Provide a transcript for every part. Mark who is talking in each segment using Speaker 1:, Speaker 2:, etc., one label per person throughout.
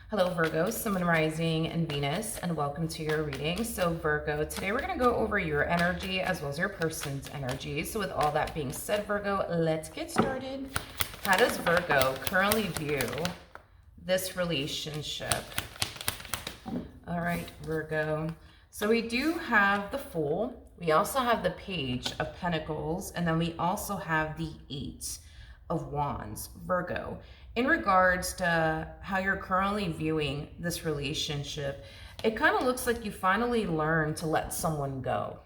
Speaker 1: Hello Virgo, Sun, Moon, Rising, and Venus, and welcome to your reading. So Virgo, today we're going to go over your energy as well as your person's energy. So with all that being said, Virgo, let's get started. How does Virgo currently view this relationship? All right, Virgo. So we do have the Fool. We also have the Page of Pentacles, and then we also have the Eight of Wands. Virgo, in regards to how you're currently viewing this relationship, it kind of looks like you finally learned to let someone go.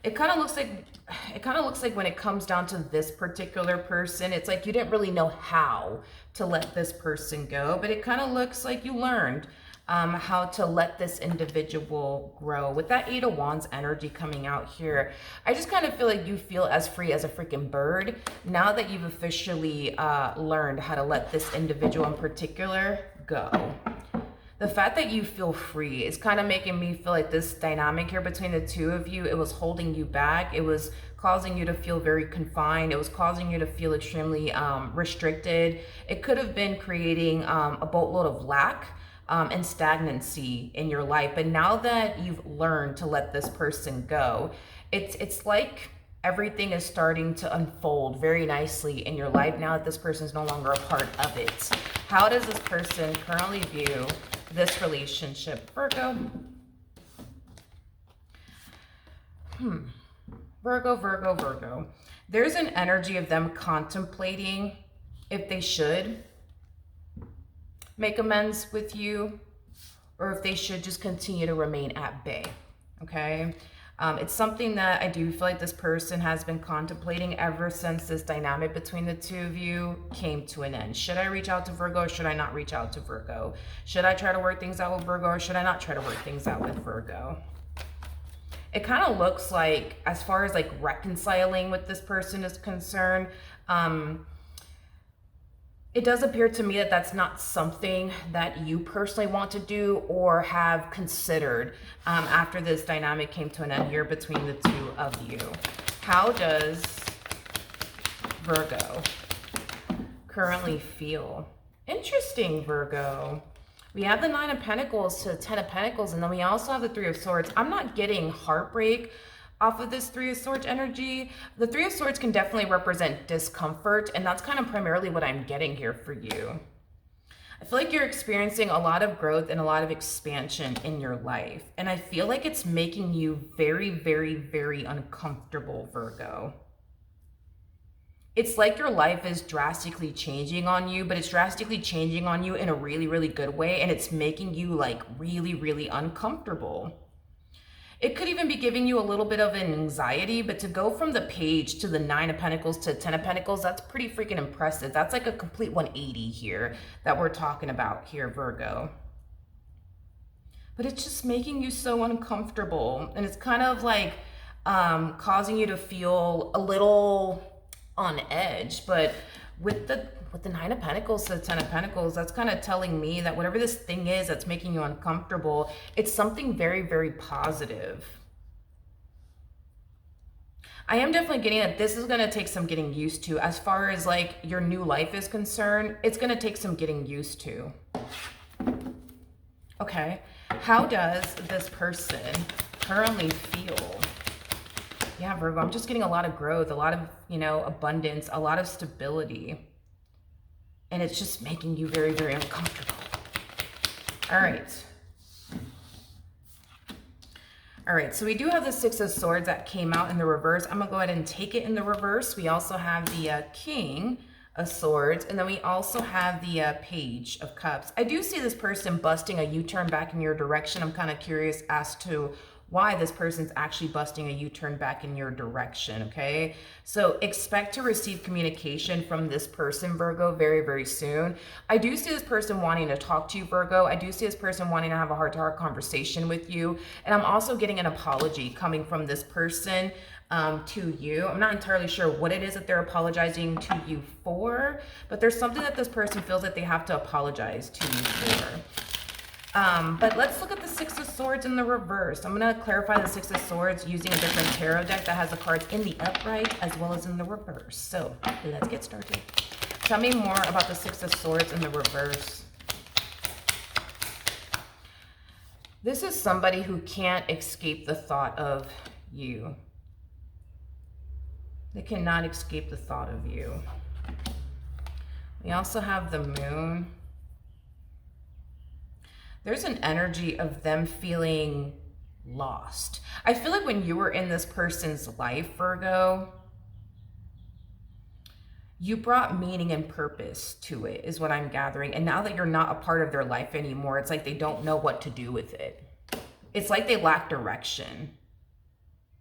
Speaker 1: It kind of looks like when it comes down to this particular person, it's like you didn't really know how to let this person go, but it kind of looks like you learned how to let this individual grow. With that Eight of Wands energy coming out here, I just kind of feel like you feel as free as a freaking bird now that you've officially learned how to let this individual in particular go. The fact that you feel free is kind of making me feel like this dynamic here between the two of you, it was holding you back. It was causing you to feel very confined. It was causing you to feel extremely restricted. It could have been creating a boatload of lack and stagnancy in your life. But now that you've learned to let this person go, it's like everything is starting to unfold very nicely in your life now that this person is no longer a part of it. How does this person currently view this relationship, Virgo? Virgo. There's an energy of them contemplating if they should make amends with you or if they should just continue to remain at bay, okay? It's something that I do feel like this person has been contemplating ever since this dynamic between the two of you came to an end. Should I reach out to Virgo or should I not reach out to Virgo? Should I try to work things out with Virgo or should I not try to work things out with Virgo? It kind of looks like, as far as like reconciling with this person is concerned, it does appear to me that that's not something that you personally want to do or have considered after this dynamic came to an end here between the two of you. How does Virgo currently feel? Interesting, Virgo. We have the Nine of Pentacles to the Ten of Pentacles, and then we also have the Three of Swords. I'm not getting heartbreak off of this Three of Swords energy. The Three of Swords can definitely represent discomfort, and that's kind of primarily what I'm getting here for you. I feel like you're experiencing a lot of growth and a lot of expansion in your life, and I feel like it's making you very, very, very uncomfortable, Virgo. It's like your life is drastically changing on you, but it's drastically changing on you in a really, really good way, and it's making you like really, really uncomfortable. It could even be giving you a little bit of an anxiety, but to go from the Page to the Nine of Pentacles to 10 of Pentacles, that's pretty freaking impressive. That's like a complete 180 here that we're talking about here, Virgo. But it's just making you so uncomfortable, and it's kind of like causing you to feel a little on edge. But with the Nine of Pentacles to the Ten of Pentacles, that's kind of telling me that whatever this thing is that's making you uncomfortable, it's something very, very positive. I am definitely getting that this is going to take some getting used to. As far as like your new life is concerned, it's going to take some getting used to. Okay, how does this person currently feel? Yeah, Virgo, I'm just getting a lot of growth, a lot of, abundance, a lot of stability. And it's just making you very, very uncomfortable. All right. All right, so we do have the Six of Swords that came out in the reverse. I'm going to go ahead and take it in the reverse. We also have the King of Swords, and then we also have the Page of Cups. I do see this person busting a U-turn back in your direction. I'm kind of curious as to why this person's actually busting a U-turn back in your direction, okay? So expect to receive communication from this person, Virgo, very, very soon. I do see this person wanting to talk to you, Virgo. I do see this person wanting to have a heart-to-heart conversation with you. And I'm also getting an apology coming from this person to you. I'm not entirely sure what it is that they're apologizing to you for, but there's something that this person feels that they have to apologize to you for. But let's look at the Six of Swords in the reverse. I'm going to clarify the Six of Swords using a different tarot deck that has the cards in the upright as well as in the reverse. So let's get started. Tell me more about the Six of Swords in the reverse. This is somebody who can't escape the thought of you. They cannot escape the thought of you. We also have the Moon. There's an energy of them feeling lost. I feel like when you were in this person's life, Virgo, you brought meaning and purpose to it, is what I'm gathering. And now that you're not a part of their life anymore, it's like they don't know what to do with it. It's like they lack direction.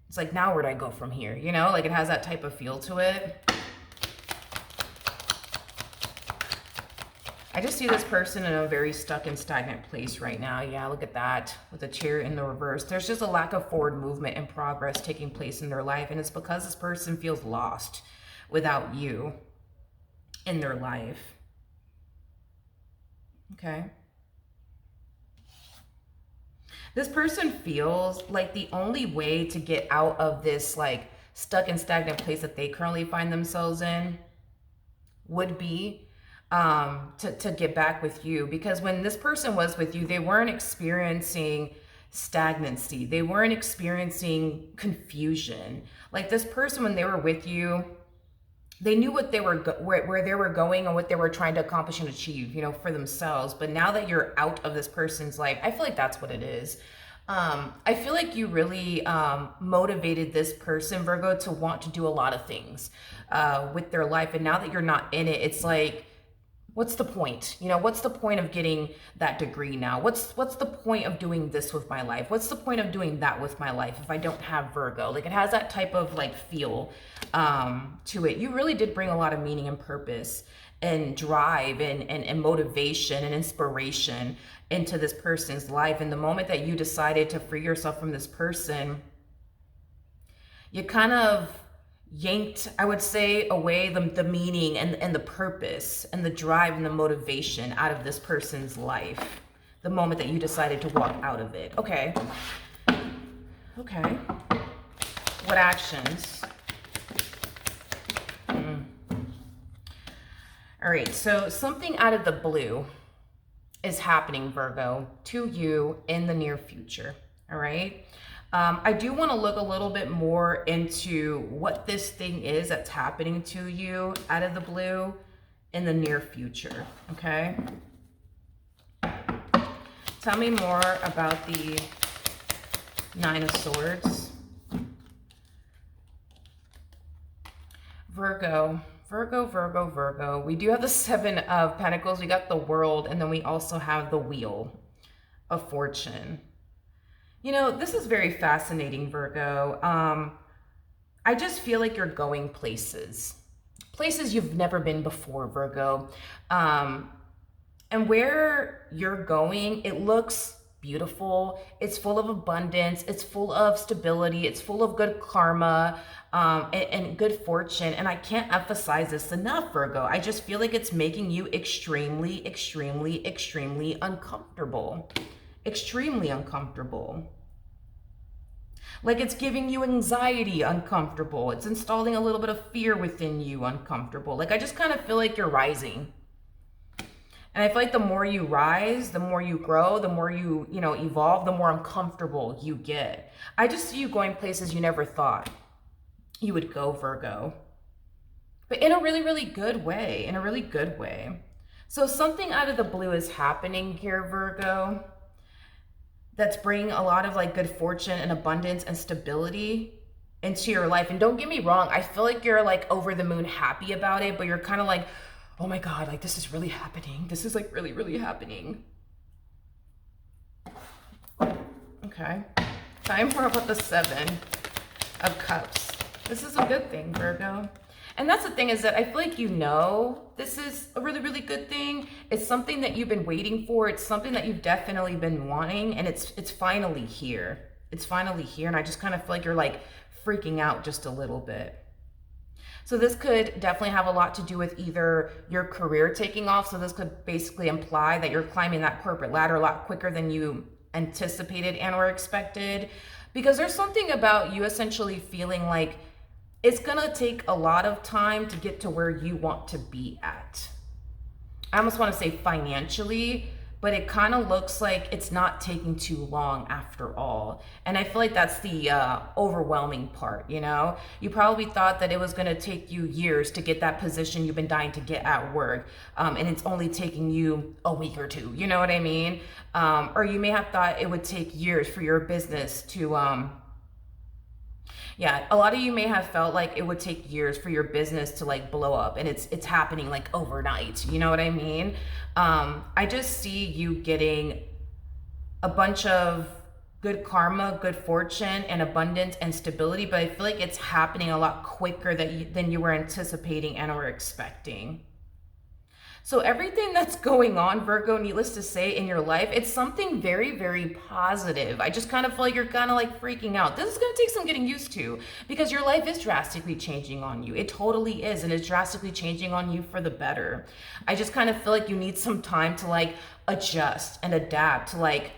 Speaker 1: It's like, now where'd I go from here? You know, like it has that type of feel to it. I just see this person in a very stuck and stagnant place right now. Yeah, look at that with the Chariot in the reverse. There's just a lack of forward movement and progress taking place in their life. And it's because this person feels lost without you in their life. Okay. This person feels like the only way to get out of this like stuck and stagnant place that they currently find themselves in would be to get back with you, because when this person was with you, they weren't experiencing stagnancy. They weren't experiencing confusion. Like this person, when they were with you, they knew what they were where they were going and what they were trying to accomplish and achieve, you know, for themselves. But now that you're out of this person's life, I feel like that's what it is. I feel like you really motivated this person, Virgo, to want to do a lot of things with their life. And now that you're not in it, it's like, what's the point? You know, what's the point of getting that degree now? What's the point of doing this with my life? What's the point of doing that with my life if I don't have Virgo? Like it has that type of like feel to it. You really did bring a lot of meaning and purpose and drive and motivation and inspiration into this person's life. And the moment that you decided to free yourself from this person, you kind of yanked, I would say, away the meaning and the purpose and the drive and the motivation out of this person's life the moment that you decided to walk out of it. Okay. What actions? All right, so something out of the blue is happening, Virgo, to you in the near future. All right. I do want to look a little bit more into what this thing is that's happening to you out of the blue in the near future, okay? Tell me more about the Nine of Swords. Virgo. We do have the Seven of Pentacles. We got the World, and then we also have the Wheel of Fortune. You know, this is very fascinating, Virgo. I just feel like you're going places you've never been before, Virgo. And where you're going, it looks beautiful. It's full of abundance. It's full of stability. It's full of good karma and good fortune. And I can't emphasize this enough, Virgo. I just feel like it's making you extremely, extremely, extremely uncomfortable. Extremely uncomfortable. Like it's giving you anxiety, uncomfortable. It's installing a little bit of fear within you, uncomfortable. Like I just kind of feel like you're rising. And I feel like the more you rise, the more you grow, the more you evolve, the more uncomfortable you get. I just see you going places you never thought you would go, Virgo. But in a really, really good way, So something out of the blue is happening here, Virgo, that's bringing a lot of like good fortune and abundance and stability into your life. And don't get me wrong, I feel like you're like over the moon happy about it, but you're kind of like, oh my God, like this is really happening. This is like really, really happening. Okay. Time for about the Seven of Cups. This is a good thing, Virgo. And that's the thing, is that I feel like this is a really, really good thing. It's something that you've been waiting for. It's something that you've definitely been wanting, and it's finally here. It's finally here, and I just kind of feel like you're like freaking out just a little bit. So this could definitely have a lot to do with either your career taking off. So this could basically imply that you're climbing that corporate ladder a lot quicker than you anticipated and or expected, because there's something about you essentially feeling like it's going to take a lot of time to get to where you want to be at. I almost want to say financially, but it kind of looks like it's not taking too long after all. And I feel like that's the overwhelming part, you know? You probably thought that it was going to take you years to get that position you've been dying to get at work. And it's only taking you a week or two, you know what I mean? Or you may have thought it would take years for your business to... yeah, a lot of you may have felt like it would take years for your business to like blow up, and it's happening like overnight. You know what I mean? I just see you getting a bunch of good karma, good fortune, and abundance and stability, but I feel like it's happening a lot quicker than you were anticipating and or expecting. So everything that's going on, Virgo, needless to say, in your life, it's something very, very positive. I just kind of feel like you're kind of like freaking out. This is going to take some getting used to, because your life is drastically changing on you. It totally is, and it's drastically changing on you for the better. I just kind of feel like you need some time to like adjust and adapt to like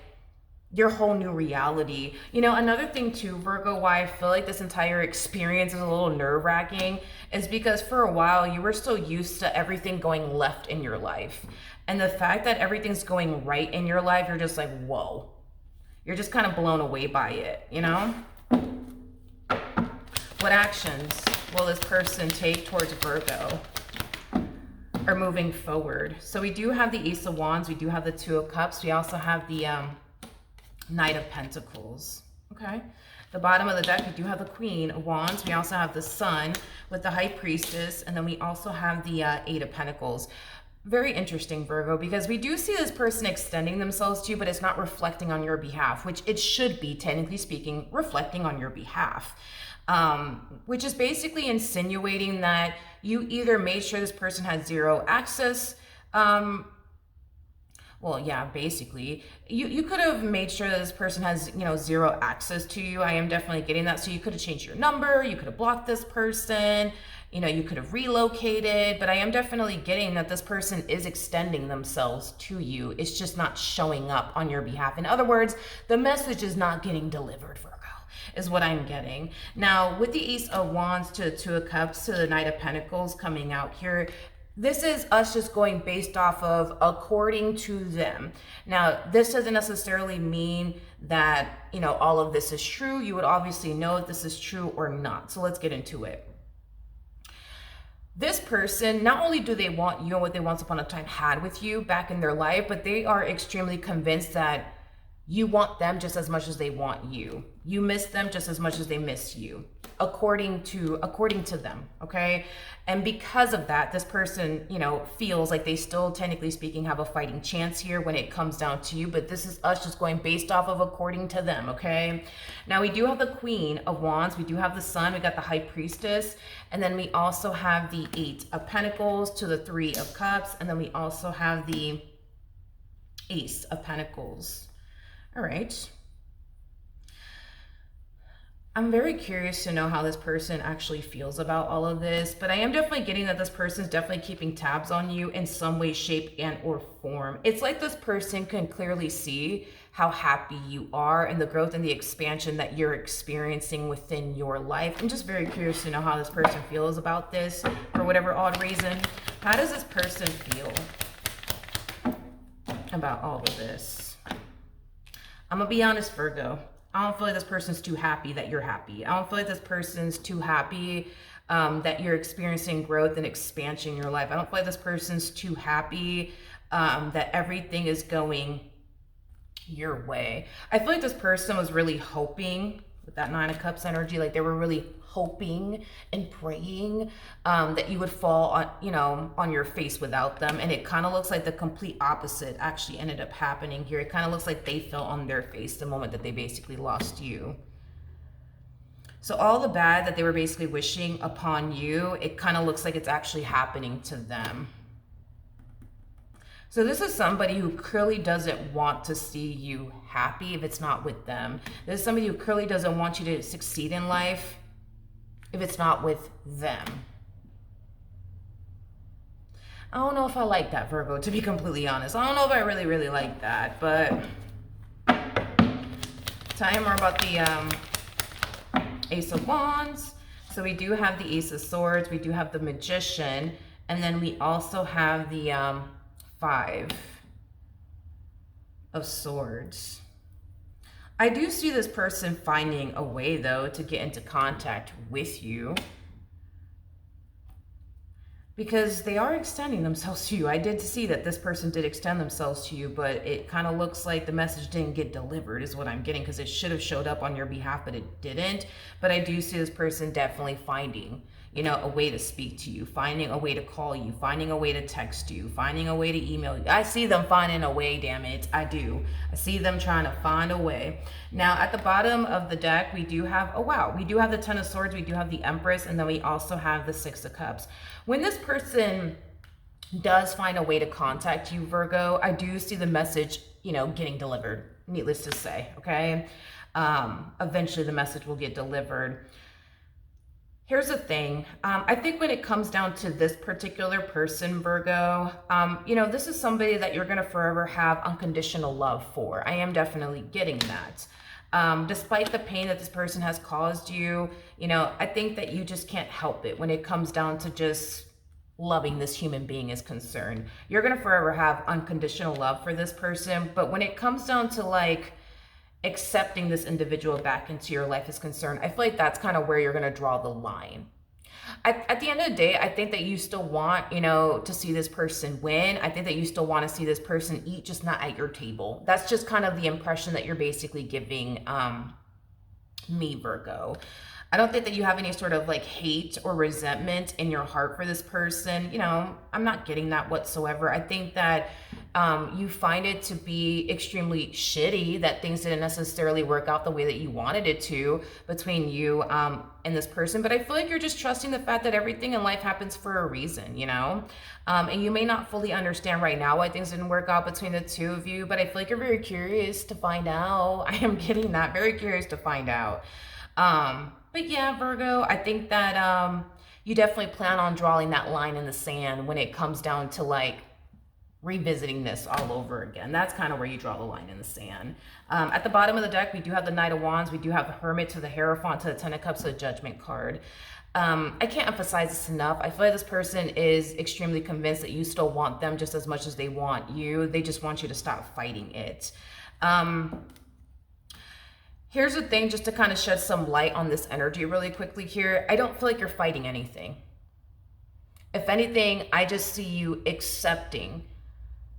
Speaker 1: your whole new reality. You know, another thing too, Virgo, why I feel like this entire experience is a little nerve-wracking is because for a while you were so used to everything going left in your life. And the fact that everything's going right in your life, you're just like, whoa. You're just kind of blown away by it, you know? What actions will this person take towards Virgo or moving forward? So we do have the Ace of Wands, we do have the Two of Cups, we also have the Knight of Pentacles. Okay. The bottom of the deck, we do have the Queen of Wands. We also have the Sun with the High Priestess. And then we also have the Eight of Pentacles. Very interesting, Virgo, because we do see this person extending themselves to you, but it's not reflecting on your behalf, which it should be, technically speaking, reflecting on your behalf. Which is basically insinuating that you either made sure this person had zero access, well, yeah, basically, you could have made sure that this person has, you know, zero access to you. I am definitely getting that. So you could have changed your number. You could have blocked this person. You know, you could have relocated. But I am definitely getting that this person is extending themselves to you. It's just not showing up on your behalf. In other words, the message is not getting delivered, Virgo, is what I'm getting. Now, with the Ace of Wands to the Two of Cups to the Knight of Pentacles coming out here, this is us just going based off of according to them. Now, this doesn't necessarily mean that, you know, all of this is true. You would obviously know if this is true or not. So let's get into it. This person, not only do they want you and what they once upon a time had with you back in their life, but they are extremely convinced that you want them just as much as they want you. You miss them just as much as they miss you, according to them, okay? And because of that, this person, you know, feels like they still, technically speaking, have a fighting chance here when it comes down to you, but this is us just going based off of according to them, okay? Now, we do have the Queen of Wands, we do have the Sun, we got the High Priestess, and then we also have the Eight of Pentacles to the Three of Cups, and then we also have the Ace of Pentacles. All right. I'm very curious to know how this person actually feels about all of this, but I am definitely getting that this person is definitely keeping tabs on you in some way, shape, and or form. It's like this person can clearly see how happy you are and the growth and the expansion that you're experiencing within your life. I'm just very curious to know how this person feels about this for whatever odd reason. How does this person feel about all of this? I'm gonna be honest, Virgo. I don't feel like this person's too happy that you're happy. I don't feel like this person's too happy that you're experiencing growth and expansion in your life. I don't feel like this person's too happy that everything is going your way. I feel like this person was really hoping with that Nine of Cups energy, like they were really hoping and praying that you would fall on, you know, on your face without them. And it kind of looks like the complete opposite actually ended up happening here. It kind of looks like they fell on their face the moment that they basically lost you. So all the bad that they were basically wishing upon you, it kind of looks like it's actually happening to them. So this is somebody who clearly doesn't want to see you happy if it's not with them. This is somebody who clearly doesn't want you to succeed in life if it's not with them. I don't know if I like that, Virgo, to be completely honest. I don't know if I really, really like that, but tell you more about the Ace of Wands. So we do have the Ace of Swords, we do have the Magician, and then we also have the Five of Swords. I do see this person finding a way, though, to get into contact with you, because they are extending themselves to you. I did see that this person did extend themselves to you, but it kind of looks like the message didn't get delivered is what I'm getting, because it should have showed up on your behalf, but it didn't. But I do see this person definitely finding, you know, a way to speak to you, finding a way to call you, finding a way to text you, finding a way to email you. I see them finding a way, damn it. I do. I see them trying to find a way. Now, at the bottom of the deck, we do have, oh wow, we do have the Ten of Swords, we do have the Empress, and then we also have the Six of Cups. When this person does find a way to contact you, Virgo, I do see the message, you know, getting delivered, needless to say, okay? Eventually the message will get delivered. Here's the thing. I think when it comes down to this particular person, Virgo, you know, this is somebody that you're going to forever have unconditional love for. I am definitely getting that. Despite the pain that this person has caused you, you know, I think that you just can't help it when it comes down to just loving this human being is concerned. You're going to forever have unconditional love for this person. But when it comes down to like accepting this individual back into your life is concerned, I feel like that's kind of where you're going to draw the line. At the end of the day, I think that you still want, you know, to see this person win. I think that you still want to see this person eat, just not at your table. That's just kind of the impression that you're basically giving me, Virgo. I don't think that you have any sort of like hate or resentment in your heart for this person. You know, I'm not getting that whatsoever. I think that you find it to be extremely shitty that things didn't necessarily work out the way that you wanted it to between you and this person. But I feel like you're just trusting the fact that everything in life happens for a reason, you know? And you may not fully understand right now why things didn't work out between the two of you, but I feel like you're very curious to find out. I am getting that, very curious to find out. But yeah, Virgo, I think that you definitely plan on drawing that line in the sand when it comes down to like revisiting this all over again. That's kind of where you draw the line in the sand. At the bottom of the deck, we do have the Knight of Wands, we do have the Hermit, to the Hierophant, to the Ten of Cups, to the Judgment card. I can't emphasize this enough. I feel like this person is extremely convinced that you still want them just as much as they want you. They just want you to stop fighting it. Here's the thing, just to kind of shed some light on this energy really quickly here. I don't feel like you're fighting anything. If anything, I just see you accepting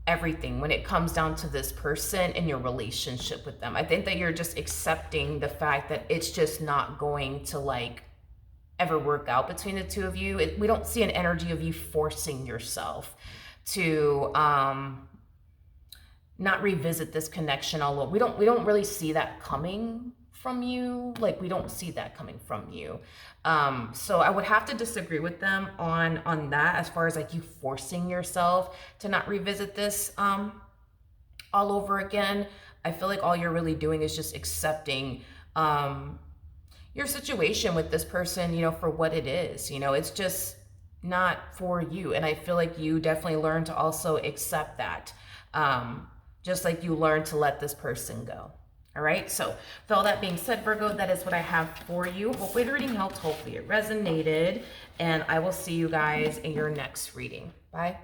Speaker 1: everything when it comes down to this person and your relationship with them. I think that you're just accepting the fact that it's just not going to like ever work out between the two of you. We don't see an energy of you forcing yourself to not revisit this connection all over. We don't really see that coming from you. Like, we don't see that coming from you. So I would have to disagree with them on that, as far as like you forcing yourself to not revisit this all over again. I feel like all you're really doing is just accepting your situation with this person, you know, for what it is. You know, it's just not for you. And I feel like you definitely learn to also accept that. Just like you learn to let this person go. All right. So with all that being said, Virgo, that is what I have for you. Hopefully the reading helped. Hopefully it resonated. And I will see you guys in your next reading. Bye.